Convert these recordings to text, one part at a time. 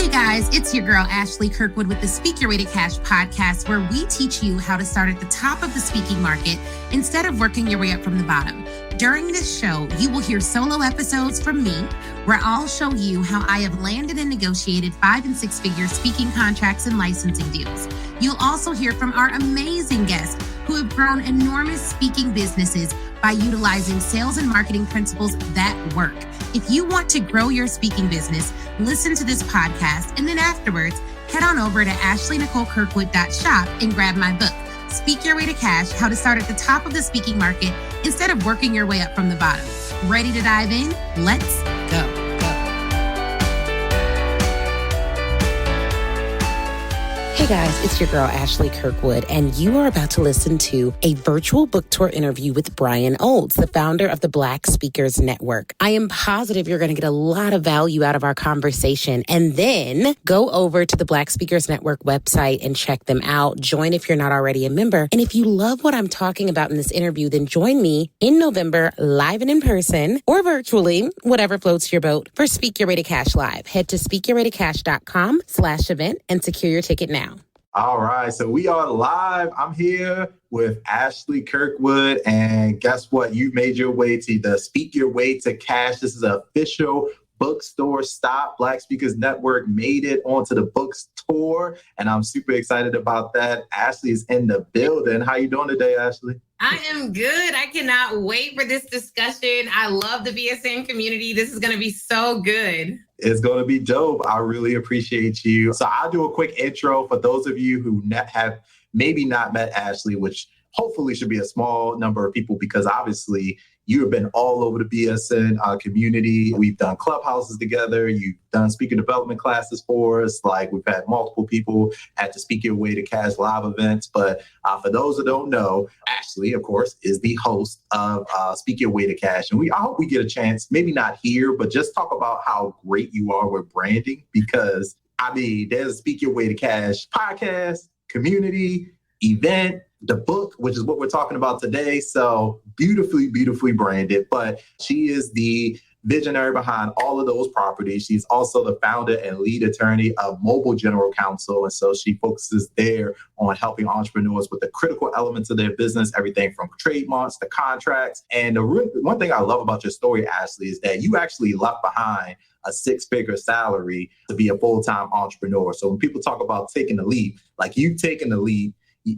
Hey guys, it's your girl Ashley Kirkwood with the Speak Your Way to Cash podcast, where we teach you how to start at the top of the speaking market instead of working your way up from the bottom. During this show, you will hear solo episodes from me, where I'll show you how I have landed and negotiated 5- and 6-figure speaking contracts and licensing deals. You'll also hear from our amazing guests who have grown enormous speaking businesses by utilizing sales and marketing principles that work. If you want to grow your speaking business, listen to this podcast, and then afterwards, head on over to ashleynicolekirkwood.shop and grab my book, Speak Your Way to Cash, How to Start at the Top of the Speaking Market instead of working your way up from the bottom. Ready to dive in? Let's go. Hey guys, it's your girl Ashley Kirkwood, and you are about to listen to a virtual book tour interview with Brian Olds, the founder of the Black Speakers Network. I am positive you're going to get a lot of value out of our conversation, and then go over to the Black Speakers Network website and check them out. Join if you're not already a member. And if you love what I'm talking about in this interview, then join me in November, live and in person, or virtually, whatever floats your boat, for Speak Your Way to Cash Live. Head to speakyourwaytocash.com/event and secure your ticket now. All right, so we are live. I'm here with Ashley Kirkwood, and guess what? You made your way to the Speak Your Way to Cash. This is an official bookstore stop. Black Speakers Network made it onto the books tour, and I'm super excited about that. Ashley is in the building. How you doing today, Ashley? I am good. I cannot wait for this discussion. I love the BSN community. This is going to be so good. It's going to be dope. I really appreciate you. So I'll do a quick intro for those of you who have maybe not met Ashley, which hopefully should be a small number of people, because obviously you have been all over the BSN community. We've done clubhouses together. You've done speaker development classes for us. Like, we've had multiple people at the Speak Your Way to Cash live events. But for those that don't know, Ashley, of course, is the host of Speak Your Way to Cash. And I hope we get a chance, maybe not here, but just talk about how great you are with branding. Because, I mean, there's a Speak Your Way to Cash podcast, community, event, the book, which is what we're talking about today. So beautifully, beautifully branded. But she is the visionary behind all of those properties. She's also the founder and lead attorney of Mobile General Counsel. And so she focuses there on helping entrepreneurs with the critical elements of their business, everything from trademarks to contracts. And one thing I love about your story, Ashley, is that you actually left behind a 6-figure salary to be a full-time entrepreneur. So when people talk about taking the leap, like, you've taken the leap.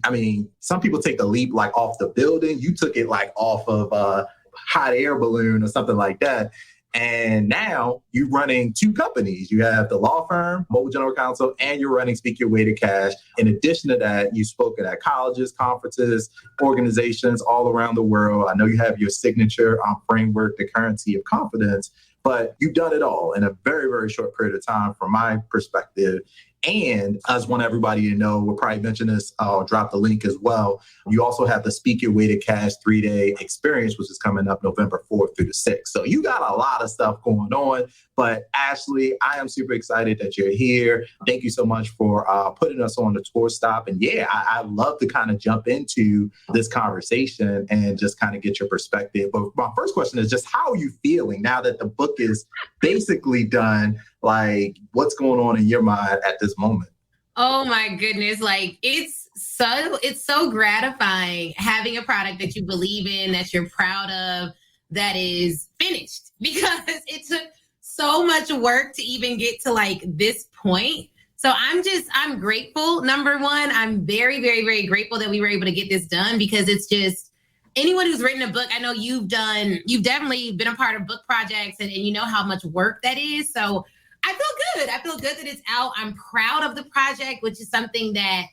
I mean, some people take the leap like off the building. You took it like off of a hot air balloon or something like that. And now you're running 2 companies. You have the law firm, Mobile General Counsel, and you're running Speak Your Way to Cash. In addition to that, you've spoken at colleges, conferences, organizations all around the world. I know you have your signature framework, the currency of confidence, but you've done it all in a very, very short period of time from my perspective. And I just want everybody to know, we'll probably mention this, I'll drop the link as well. You also have the Speak Your Way to Cash 3-day experience, which is coming up November 4th through the 6th. So you got a lot of stuff going on. But Ashley, I am super excited that you're here. Thank you so much for putting us on the tour stop. And yeah, I'd love to kind of jump into this conversation and just kind of get your perspective. But my first question is just, how are you feeling now that the book is basically done? Like, what's going on in your mind at this moment? Oh my goodness. Like, it's so gratifying having a product that you believe in, that you're proud of, that is finished, because it took so much work to even get to like this point. So I'm grateful. Number one, I'm very, very, very grateful that we were able to get this done, because it's just, anyone who's written a book, I know you've definitely been a part of book projects, and you know how much work that is. So I feel good. I feel good that it's out. I'm proud of the project, which is something that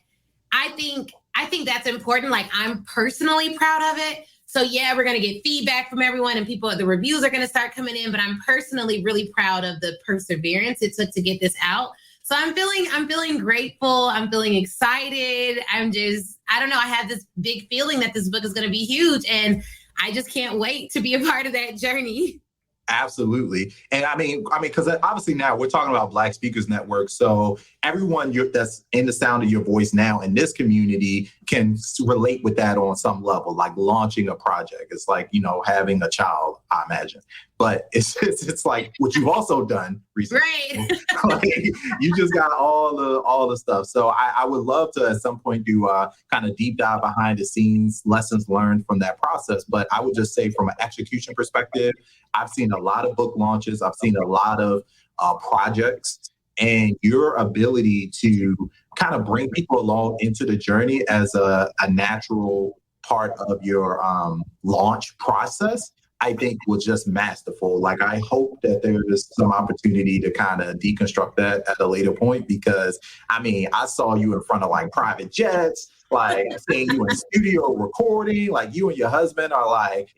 I think that's important. Like, I'm personally proud of it. So yeah, we're going to get feedback from everyone, and the reviews are going to start coming in, but I'm personally really proud of the perseverance it took to get this out. So I'm feeling grateful. I'm feeling excited. I don't know. I have this big feeling that this book is going to be huge, and I just can't wait to be a part of that journey. Absolutely. And I mean, because obviously now we're talking about Black Speakers Network. So everyone that's in the sound of your voice now in this community can relate with that on some level, like launching a project. It's like, having a child, I imagine. but it's like what you've also done recently. Right. Like, you just got all the stuff. So I would love to at some point do kind of deep dive behind the scenes, lessons learned from that process. But I would just say from an execution perspective, I've seen a lot of book launches. I've seen a lot of projects, and your ability to kind of bring people along into the journey as a natural part of your launch process, I think was just masterful. Like, I hope that there's some opportunity to kind of deconstruct that at a later point, because I mean, I saw you in front of like private jets, like seeing you in studio recording, like you and your husband are like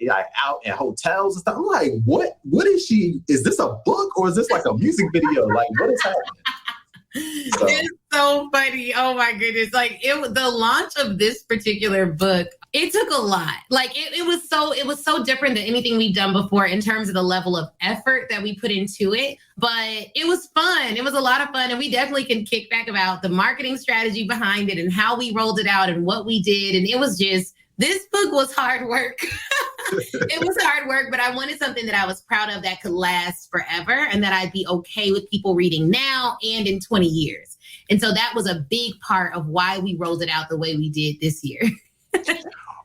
out in hotels and stuff. I'm like, what is she? Is this a book or is this like a music video? Like, what is happening? So. It's so funny. Oh my goodness. Like the launch of this particular book, it took a lot. Like it was so different than anything we've done before in terms of the level of effort that we put into it. But it was fun. It was a lot of fun. And we definitely can kick back about the marketing strategy behind it and how we rolled it out and what we did. And it was just, this book was hard work. It was hard work, but I wanted something that I was proud of that could last forever and that I'd be okay with people reading now and in 20 years. And so that was a big part of why we rolled it out the way we did this year.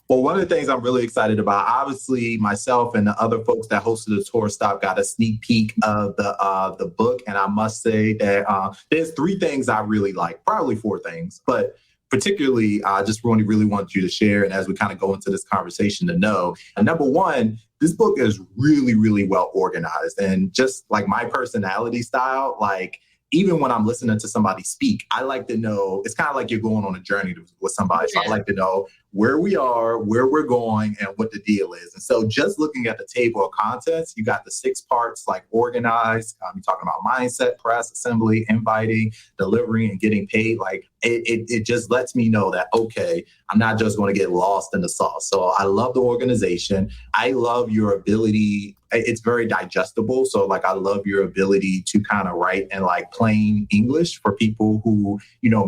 Well, one of the things I'm really excited about, obviously myself and the other folks that hosted the tour stop got a sneak peek of the book. And I must say that there's 3 things I really like, probably 4 things, but particularly, I just really wanted you to share. And as we kind of go into this conversation to know, number one, this book is really, really well organized. And just like my personality style, like even when I'm listening to somebody speak, I like to know, it's kind of like you're going on a journey with somebody. So I like to know where we are, where we're going, and what the deal is. And so just looking at the table of contents, you got the 6 parts like organized. You're talking about mindset, press, assembly, inviting, delivering, and getting paid. Like it just lets me know that, okay, I'm not just going to get lost in the sauce. So I love the organization. I love your ability. It's very digestible. So like, I love your ability to kind of write in like plain English for people who,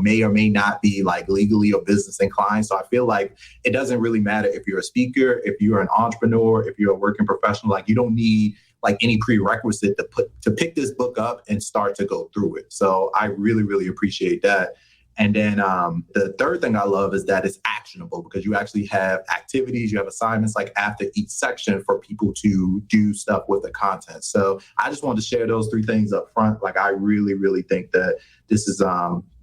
may or may not be like legally or business inclined. So I feel like it doesn't really matter if you're a speaker, if you're an entrepreneur, if you're a working professional, like you don't need like any prerequisite to pick this book up and start to go through it. So I really, really appreciate that. And then the third thing I love is that it's actionable, because you actually have activities, you have assignments like after each section for people to do stuff with the content. So I just wanted to share those 3 things up front. Like, I really, really think that this is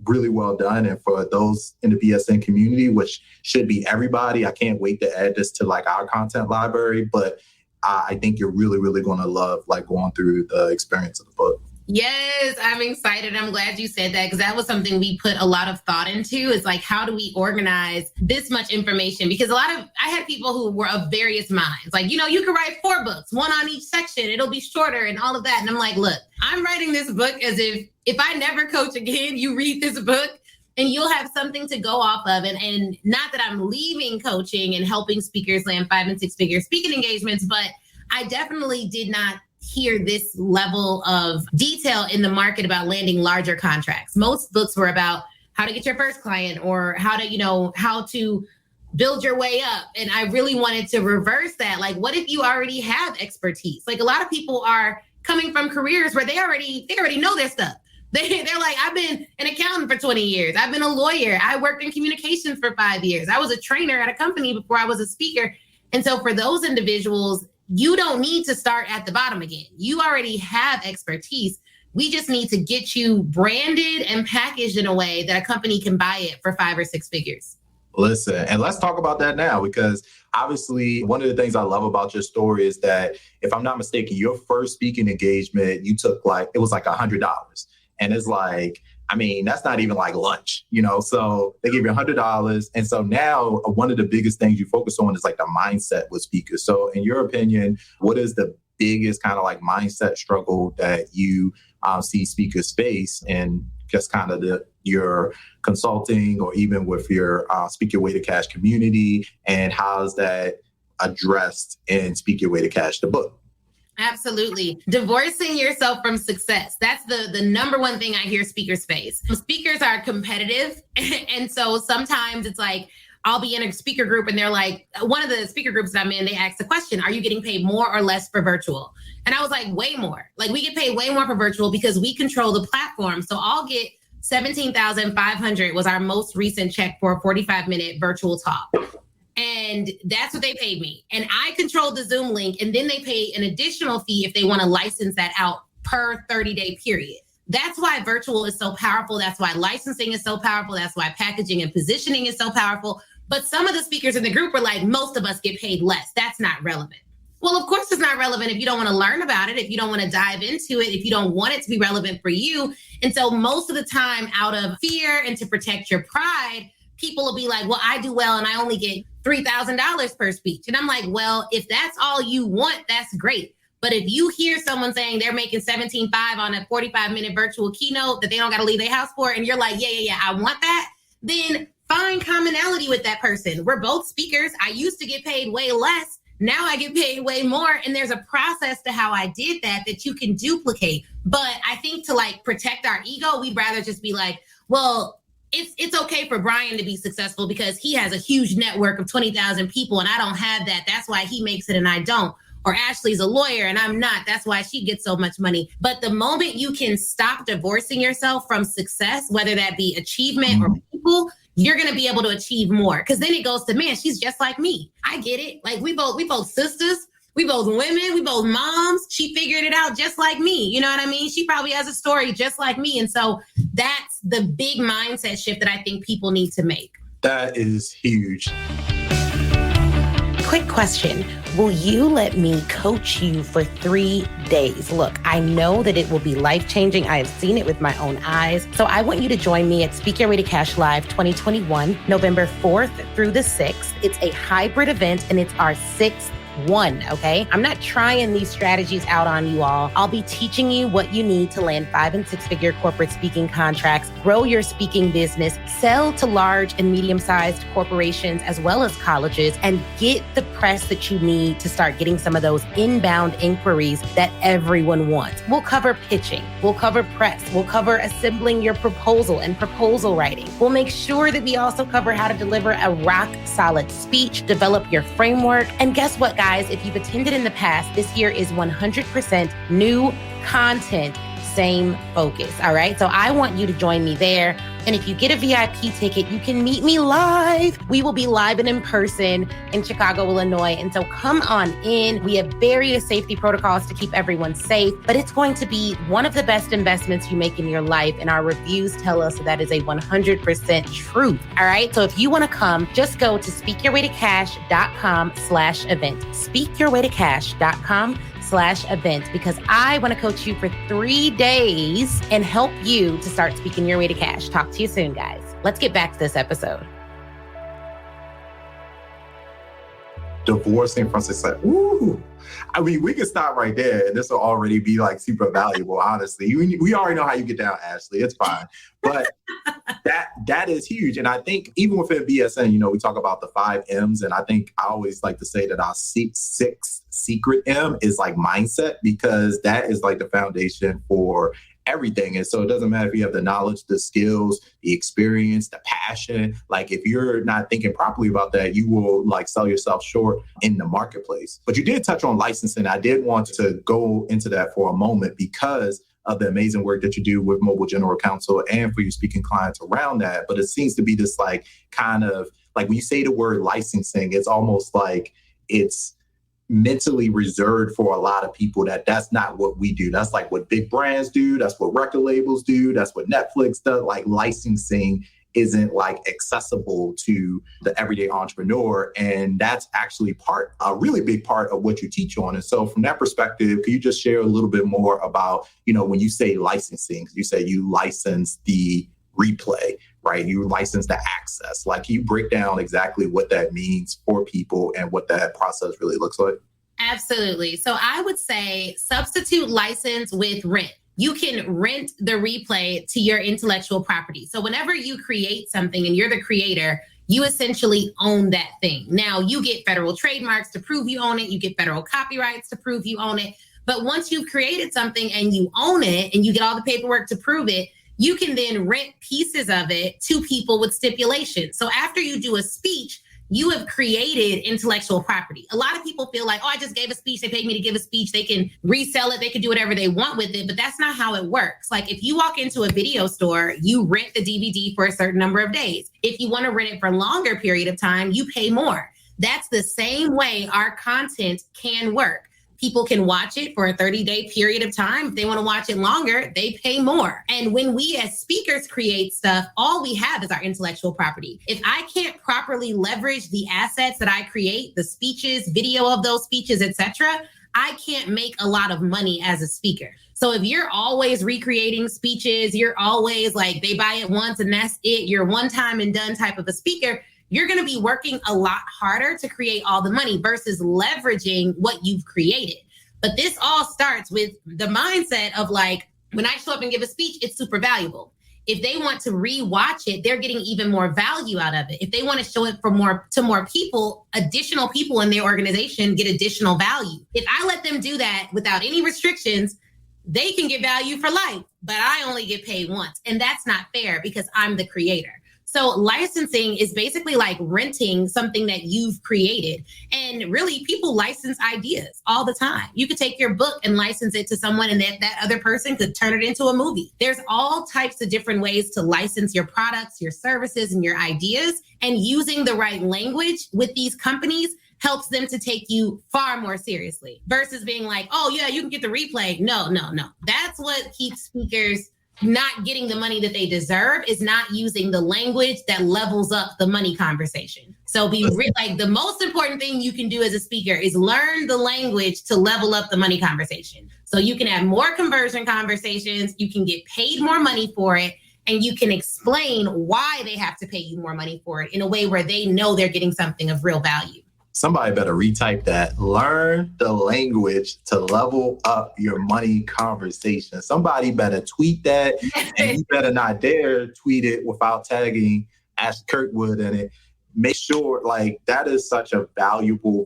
really well done. And for those in the BSN community, which should be everybody, I can't wait to add this to like our content library. But I think you're really, really going to love like going through the experience of the book. Yes, I'm excited. I'm glad you said that, because that was something we put a lot of thought into, is like, how do we organize this much information? Because I had people who were of various minds. Like, you could write 4 books, 1 on each section. It'll be shorter and all of that. And I'm like, look, I'm writing this book as if I never coach again, you read this book and you'll have something to go off of. And not that I'm leaving coaching and helping speakers land 5- and 6-figure speaking engagements, but I definitely did not hear this level of detail in the market about landing larger contracts. Most books were about how to get your first client, or how to build your way up. And I really wanted to reverse that. Like, what if you already have expertise? Like, a lot of people are coming from careers where they already know their stuff. They're like, I've been an accountant for 20 years. I've been a lawyer. I worked in communications for 5 years. I was a trainer at a company before I was a speaker. And so for those individuals, you don't need to start at the bottom again. You already have expertise. We just need to get you branded and packaged in a way that a company can buy it for 5 or 6 figures. Listen, and let's talk about that now, because obviously one of the things I love about your story is that, if I'm not mistaken, your first speaking engagement, you took it was like $100. And it's like, I mean, that's not even like lunch, so they give you $100. And so now one of the biggest things you focus on is like the mindset with speakers. So in your opinion, what is the biggest kind of like mindset struggle that you see speakers face in just kind of your consulting, or even with your Speak Your Way to Cash community? And how's that addressed in Speak Your Way to Cash, the book? Absolutely. Divorcing yourself from success. That's the number one thing I hear speakers face. Speakers are competitive. And so sometimes it's like, I'll be in a speaker group and they're like, one of the speaker groups that I'm in, they ask the question, are you getting paid more or less for virtual? And I was like, way more. Like, we get paid way more for virtual because we control the platform. So I'll get $17,500 was our most recent check for a 45-minute virtual talk. And that's what they paid me. And I controlled the Zoom link. And then they pay an additional fee if they want to license that out per 30-day period. That's why virtual is so powerful. That's why licensing is so powerful. That's why packaging and positioning is so powerful. But some of the speakers in the group were like, most of us get paid less. That's not relevant. Well, of course it's not relevant if you don't want to learn about it, if you don't want to dive into it, if you don't want it to be relevant for you. And so most of the time, out of fear and to protect your pride, people will be like, well, I do well and I only get $3,000 per speech. And I'm like, well, if that's all you want, that's great. But if you hear someone saying they're making $17,500 on a 45-minute virtual keynote that they don't got to leave their house for, and you're like, yeah, I want that, then find commonality with that person. We're both speakers. I used to get paid way less. Now I get paid way more. And there's a process to how I did that you can duplicate. But I think to like protect our ego, we'd rather just be like, well, it's okay for Brian to be successful because he has a huge network of 20,000 people and I don't have that. That's why he makes it and I don't. Or Ashley's a lawyer and I'm not. That's why she gets so much money. But the moment you can stop divorcing yourself from success, whether that be achievement or people, you're going to be able to achieve more. Because then it goes to, man, she's just like me. I get it. Like we both sisters. We both women. We both moms. She figured it out just like me. You know what I mean? She probably has a story just like me. And so that's the big mindset shift that I think people need to make. That is huge. Quick question. Will you let me coach you for 3 days? Look, I know that it will be life-changing. I have seen it with my own eyes. So I want you to join me at Speak Your Way to Cash Live 2021, November 4th through the 6th. It's a hybrid event and it's our 6th one, okay? I'm not trying these strategies out on you all. I'll be teaching you what you need to land 5- and 6-figure corporate speaking contracts, grow your speaking business, sell to large and medium-sized corporations as well as colleges, and get the press that you need to start getting some of those inbound inquiries that everyone wants. We'll cover pitching. We'll cover press. We'll cover assembling your proposal and proposal writing. We'll make sure that we also cover how to deliver a rock-solid speech, develop your framework, and guess what, guys? If you've attended in the past, this year is 100% new content, same focus. All right. So I want you to join me there. And if you get a VIP ticket, you can meet me live. We will be live and in person in Chicago, Illinois. And so come on in. We have various safety protocols to keep everyone safe, but it's going to be one of the best investments you make in your life. And our reviews tell us that is a 100% truth. All right. So if you want to come, just go to speakyourwaytocash.com/event. Speakyourwaytocash.com/event, because I want to coach you for 3 days and help you to start speaking your way to cash. Talk to you soon, guys. Let's get back to this episode. Divorcing from success. Ooh. I mean, we can stop right there and this will already be like super valuable, honestly. We already know how you get down, Ashley. It's fine. But that is huge. And I think even within BSN, we talk about the 5 M's. And I think I always like to say that our sixth secret M is like mindset, because that is like the foundation for everything. And so it doesn't matter if you have the knowledge, the skills, the experience, the passion. Like if you're not thinking properly about that, you will like sell yourself short in the marketplace. But you did touch on licensing. I did want to go into that for a moment because of the amazing work that you do with Mobile General Counsel and for your speaking clients around that. But it seems to be this like kind of like when you say the word licensing, it's almost like it's mentally reserved for a lot of people that's not what we do. That's like what big brands do. That's what record labels do. That's what Netflix does. Like licensing isn't like accessible to the everyday entrepreneur. And that's actually a really big part of what you teach on. And so from that perspective, can you just share a little bit more about, when you say licensing, you say you license the replay, right? You license the access. Like, you break down exactly what that means for people and what that process really looks like? Absolutely. So I would say substitute license with rent. You can rent the replay to your intellectual property. So whenever you create something and you're the creator, you essentially own that thing. Now, you get federal trademarks to prove you own it. You get federal copyrights to prove you own it. But once you've created something and you own it and you get all the paperwork to prove it, you can then rent pieces of it to people with stipulations. So after you do a speech, you have created intellectual property. A lot of people feel like, oh, I just gave a speech. They paid me to give a speech. They can resell it. They can do whatever they want with it. But that's not how it works. Like if you walk into a video store, you rent the DVD for a certain number of days. If you want to rent it for a longer period of time, you pay more. That's the same way our content can work. People can watch it for a 30-day period of time. If they want to watch it longer, they pay more. And when we as speakers create stuff, all we have is our intellectual property. If I can't properly leverage the assets that I create, the speeches, video of those speeches, etc., I can't make a lot of money as a speaker. So if you're always recreating speeches, you're always like, they buy it once and that's it, you're one time and done type of a speaker, you're going to be working a lot harder to create all the money versus leveraging what you've created. But this all starts with the mindset of like, when I show up and give a speech, it's super valuable. If they want to rewatch it, they're getting even more value out of it. If they want to show it to more people, additional people in their organization get additional value. If I let them do that without any restrictions, they can get value for life, but I only get paid once. And that's not fair because I'm the creator. So licensing is basically like renting something that you've created. And really, people license ideas all the time. You could take your book and license it to someone and that other person could turn it into a movie. There's all types of different ways to license your products, your services, and your ideas. And using the right language with these companies helps them to take you far more seriously versus being like, oh, yeah, you can get the replay. No. That's what keeps speakers not getting the money that they deserve, is not using the language that levels up the money conversation. So the most important thing you can do as a speaker is learn the language to level up the money conversation. So you can have more conversion conversations, you can get paid more money for it, and you can explain why they have to pay you more money for it in a way where they know they're getting something of real value. Somebody better retype that. Learn the language to level up your money conversation. Somebody better tweet that, and you better not dare tweet it without tagging Ashley Kirkwood in it. Make sure, like, that is such a valuable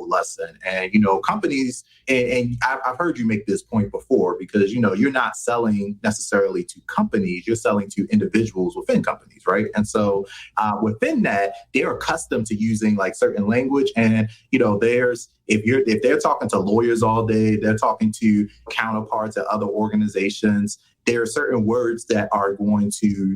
lesson. And, companies, and I've heard you make this point before, because, you're not selling necessarily to companies, you're selling to individuals within companies, right? And so within that, they're accustomed to using like certain language. And, if they're talking to lawyers all day, they're talking to counterparts at other organizations, there are certain words that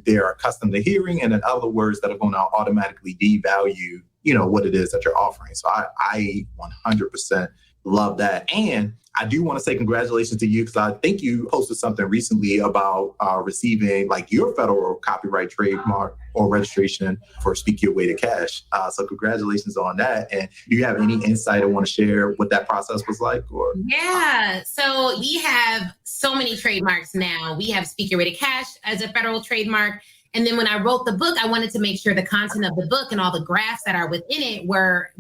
they're accustomed to hearing, and then other words that are going to automatically devalue, what it is that you're offering. So I 100% love that. And I do want to say congratulations to you, because I think you posted something recently about receiving like your federal copyright trademark or registration for Speak Your Way to Cash. So congratulations on that. And do you have any insight or want to share what that process was like? Or Yeah. So we have so many trademarks now. We have Speak Your Way to Cash as a federal trademark. And then when I wrote the book, I wanted to make sure the content of the book and all the graphs that are within it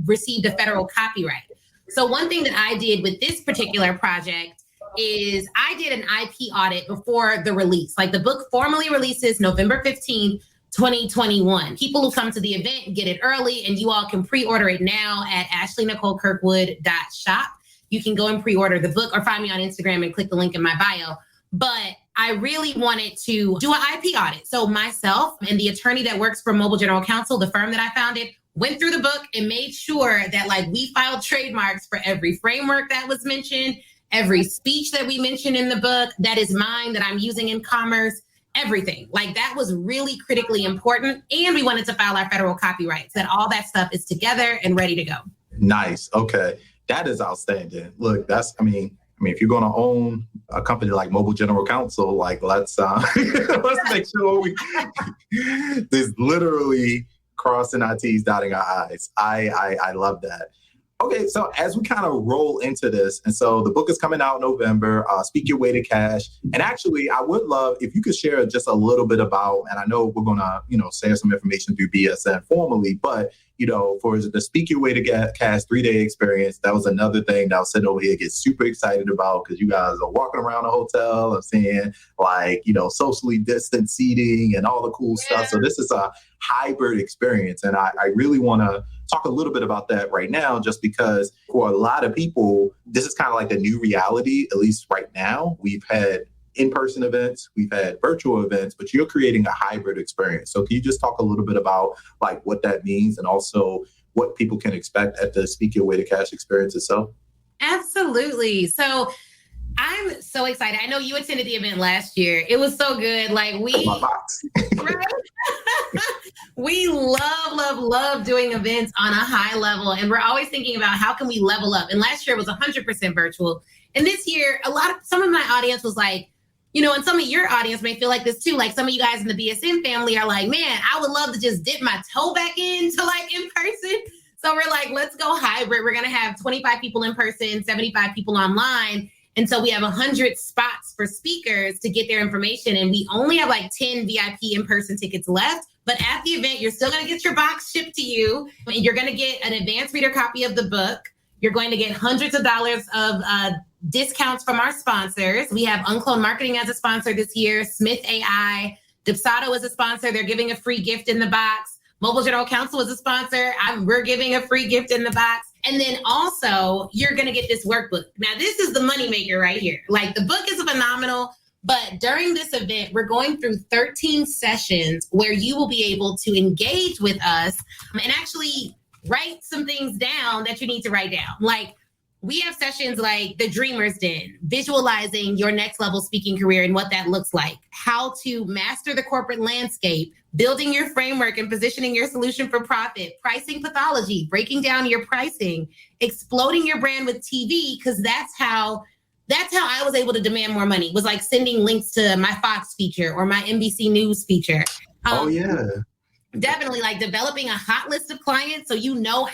received a federal copyright. So one thing that I did with this particular project is I did an IP audit before the release. Like the book formally releases November 15th, 2021. People who come to the event get it early, and you all can pre-order it now at ashleynicolekirkwood.shop. You can go and pre-order the book or find me on Instagram and click the link in my bio. But I really wanted to do an IP audit. So myself and the attorney that works for Mobile General Counsel, the firm that I founded, went through the book and made sure that like we filed trademarks for every framework that was mentioned, every speech that we mentioned in the book that is mine, that I'm using in commerce, everything. Like that was really critically important. And we wanted to file our federal copyrights, that all that stuff is together and ready to go. Nice. Okay. That is outstanding. Look, if you're going to own a company like Mobile General Counsel, like let's make sure there's literally crossing our T's, dotting our I's. I love that. Okay, so as we kind of roll into this, and so the book is coming out in November, Speak Your Way to Cash. And actually, I would love if you could share just a little bit about, and I know we're going to, share some information through BSN formally, but, for the Speak Your Way to Cash 3-day experience, that was another thing that I was sitting over here, get super excited about, because you guys are walking around the hotel and seeing like, socially distant seating and all the cool stuff. So this is a hybrid experience. And I really want to talk a little bit about that right now, just because for a lot of people, this is kind of like the new reality, at least right now. We've had in-person events, we've had virtual events, but you're creating a hybrid experience. So can you just talk a little bit about like what that means and also what people can expect at the Speak Your Way to Cash experience itself? Absolutely. So I'm so excited. I know you attended the event last year. It was so good. Like right? We love doing events on a high level. And we're always thinking about how can we level up? And last year was 100% virtual. And this year, some of my audience was like, and some of your audience may feel like this too. Like some of you guys in the BSN family are like, man, I would love to just dip my toe back into like in person. So we're like, let's go hybrid. We're going to have 25 people in person, 75 people online. And so we have 100 spots for speakers to get their information. And we only have like 10 VIP in-person tickets left. But at the event, you're still going to get your box shipped to you. And you're going to get an advanced reader copy of the book. You're going to get hundreds of dollars of discounts from our sponsors. We have Uncloned Marketing as a sponsor this year. Smith AI, Dipsato is a sponsor. They're giving a free gift in the box. Mobile General Counsel is a sponsor. We're giving a free gift in the box. And then also, you're going to get this workbook. Now, this is the moneymaker right here. Like, the book is phenomenal, but during this event, we're going through 13 sessions where you will be able to engage with us and actually write some things down that you need to write down. Like, we have sessions like the Dreamer's Den, visualizing your next level speaking career and what that looks like, how to master the corporate landscape, building your framework and positioning your solution for profit, pricing pathology, breaking down your pricing, exploding your brand with TV, because that's how I was able to demand more money, was like sending links to my Fox feature or my NBC News feature. Definitely like developing a hot list of clients so you know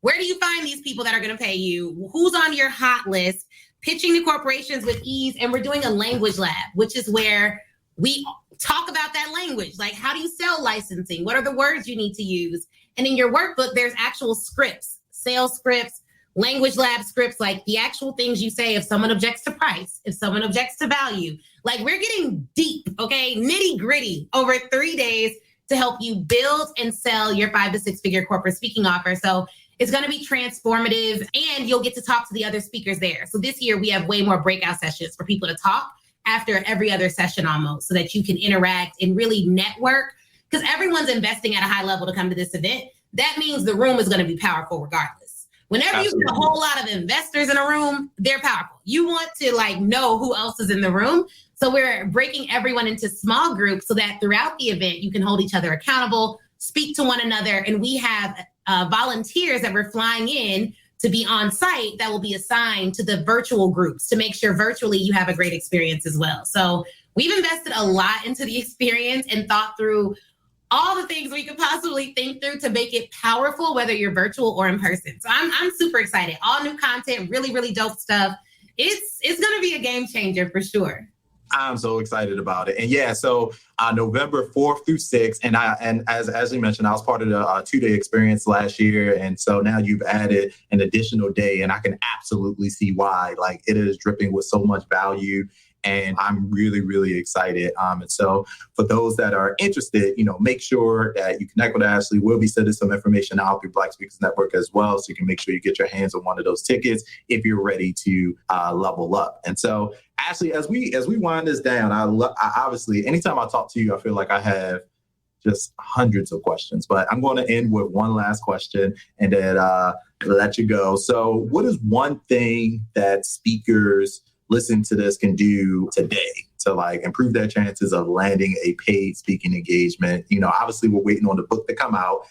where do you find these people that are going to pay you? Who's on your hot list? Pitching to corporations with ease. And we're doing a language lab, which is where we talk about that language. Like, how do you sell licensing? What are the words you need to use? And in your workbook, there's actual scripts, sales scripts, language lab scripts, like the actual things you say if someone objects to price, if someone objects to value. Like, we're getting deep, okay? Nitty gritty over 3 days to help you build and sell your 5 to 6 figure corporate speaking offer. So it's going to be transformative, and you'll get to talk to the other speakers there. So this year we have way more breakout sessions for people to talk after every other session almost, so that you can interact and really network, because everyone's investing at a high level to come to this event. That means the room is going to be powerful regardless. Whenever Absolutely. You get a whole lot of investors in a room, they're powerful. You want to like know who else is in the room. So we're breaking everyone into small groups so that throughout the event, you can hold each other accountable, speak to one another. And we have volunteers that we're flying in to be on site that will be assigned to the virtual groups to make sure virtually you have a great experience as well. So we've invested a lot into the experience and thought through all the things we could possibly think through to make it powerful, whether you're virtual or in person. So I'm super excited. All new content, really, really dope stuff. It's going to be a game changer for sure. I'm so excited about it. And yeah, so November 4th through 6th, and as you mentioned, I was part of the 2-day experience last year. And so now you've added an additional day, and I can absolutely see why. Like, it is dripping with so much value. And I'm really, really excited. And so for those that are interested, make sure that you connect with Ashley. We'll be sending some information out through Black Speakers Network as well. So you can make sure you get your hands on one of those tickets if you're ready to level up. And so, Ashley, as we wind this down, I obviously, anytime I talk to you, I feel like I have just hundreds of questions, but I'm going to end with one last question and then let you go. So what is one thing that speakers listen to this can do today to like improve their chances of landing a paid speaking engagement? Obviously we're waiting on the book to come out.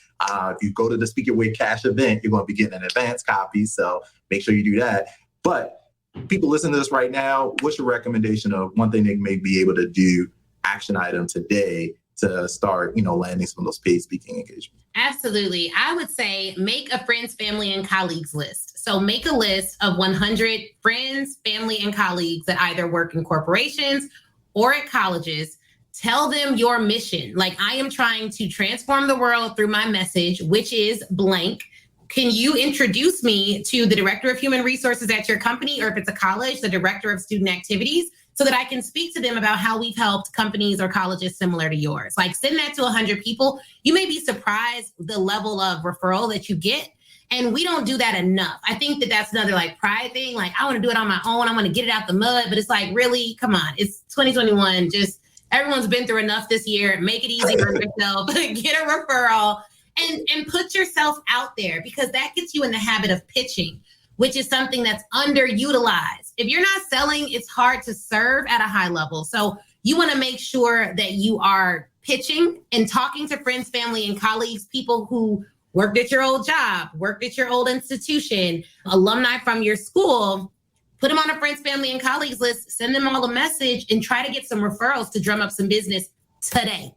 If you go to the Speak Your Way Cash event, you're going to be getting an advanced copy. So make sure you do that. But people listening to this right now, what's your recommendation of one thing they may be able to do, action item today to start, landing some of those paid speaking engagements? Absolutely. I would say make a friends, family, and colleagues list. So make a list of 100 friends, family, and colleagues that either work in corporations or at colleges. Tell them your mission. Like, I am trying to transform the world through my message, which is blank. Can you introduce me to the director of human resources at your company, or if it's a college, the director of student activities, so that I can speak to them about how we've helped companies or colleges similar to yours? Like, send that to 100 people. You may be surprised the level of referral that you get. And we don't do that enough. I think that that's another like pride thing. Like, I want to do it on my own. I want to get it out the mud. But it's like, really, come on. It's 2021. Just everyone's been through enough this year. Make it easy for yourself. Get a referral and put yourself out there, because that gets you in the habit of pitching, which is something that's underutilized. If you're not selling, it's hard to serve at a high level. So you want to make sure that you are pitching and talking to friends, family, and colleagues, people who worked at your old job, worked at your old institution, alumni from your school. Put them on a friends, family, and colleagues list, send them all a message, and try to get some referrals to drum up some business today.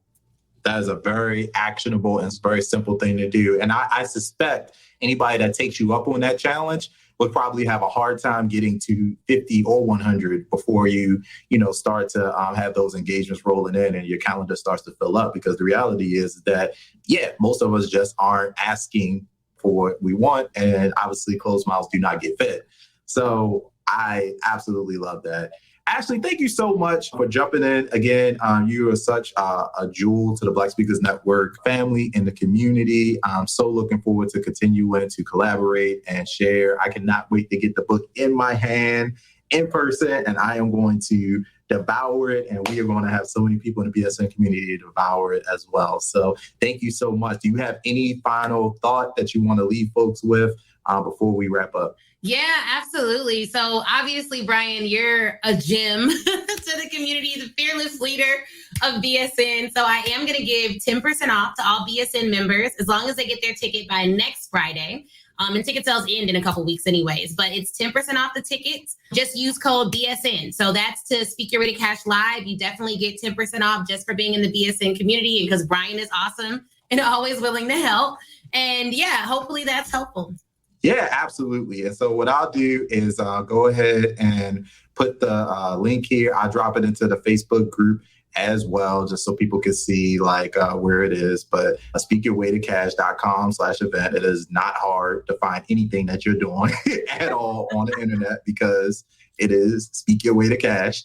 That is a very actionable and very simple thing to do. And I suspect anybody that takes you up on that challenge would probably have a hard time getting to 50 or 100 before you start to have those engagements rolling in and your calendar starts to fill up. Because the reality is that, most of us just aren't asking for what we want. And obviously closed mouths do not get fed. So I absolutely love that. Ashley, thank you so much for jumping in. Again, you are such a jewel to the Black Speakers Network family and the community. I'm so looking forward to continuing to collaborate and share. I cannot wait to get the book in my hand in person, and I am going to devour it, and we are going to have so many people in the BSN community to devour it as well. So thank you so much. Do you have any final thought that you want to leave folks with before we wrap up? Yeah, absolutely. So obviously, Brian, you're a gem to the community, the fearless leader of BSN. So I am going to give 10% off to all BSN members as long as they get their ticket by next Friday. And ticket sales end in a couple weeks anyways, but it's 10% off the tickets. Just use code BSN. So that's to Speak Your Way to Cash Live. You definitely get 10% off just for being in the BSN community, because Brian is awesome and always willing to help. And hopefully that's helpful. Yeah, absolutely. And so what I'll do is go ahead and put the link here. I'll drop it into the Facebook group as well, just so people can see where it is. But speakyourwaytocash.com/event. It is not hard to find anything that you're doing at all on the internet, because it is Speak Your Way to Cash.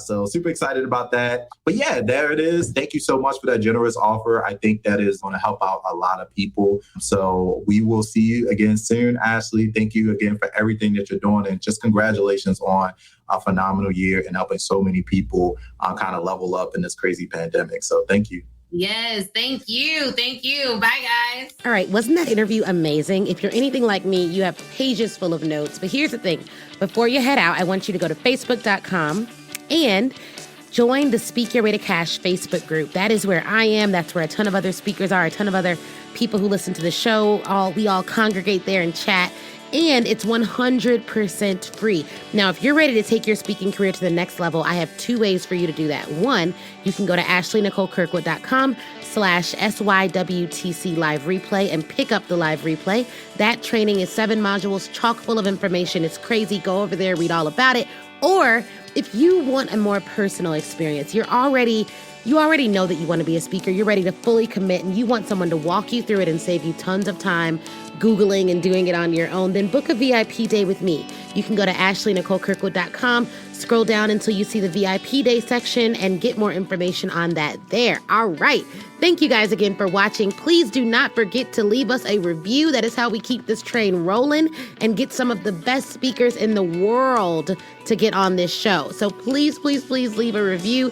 So super excited about that. But there it is. Thank you so much for that generous offer. I think that is going to help out a lot of people. So we will see you again soon, Ashley. Thank you again for everything that you're doing. And just congratulations on a phenomenal year and helping so many people kind of level up in this crazy pandemic. So thank you. Yes, thank you. Thank you. Bye, guys. All right. Wasn't that interview amazing? If you're anything like me, you have pages full of notes. But here's the thing. Before you head out, I want you to go to facebook.com and join the Speak Your Way to Cash Facebook group. That is where I am. That's where a ton of other speakers are, a ton of other people who listen to the show. We all congregate there and chat. And it's 100% free. Now, if you're ready to take your speaking career to the next level, I have 2 ways for you to do that. One, you can go to ashleynicolekirkwood.com/SYWTC live replay and pick up the live replay. That training is 7 modules, chock full of information. It's crazy. Go over there, read all about it. Or if you want a more personal experience, you already know that you want to be a speaker. You're ready to fully commit and you want someone to walk you through it and save you tons of time Googling and doing it on your own, then book a VIP day with me. You can go to ashleynicolekirkwood.com, scroll down until you see the VIP day section and get more information on that there. All right. Thank you guys again for watching. Please do not forget to leave us a review. That is how we keep this train rolling and get some of the best speakers in the world to get on this show. So please, please, please leave a review.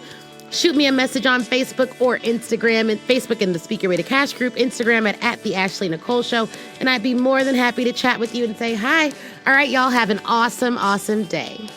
Shoot me a message on Facebook or Instagram, and Facebook in the Speak Your Way to Cash group, Instagram at the Ashley Nicole Show. And I'd be more than happy to chat with you and say hi. All right, y'all have an awesome, awesome day.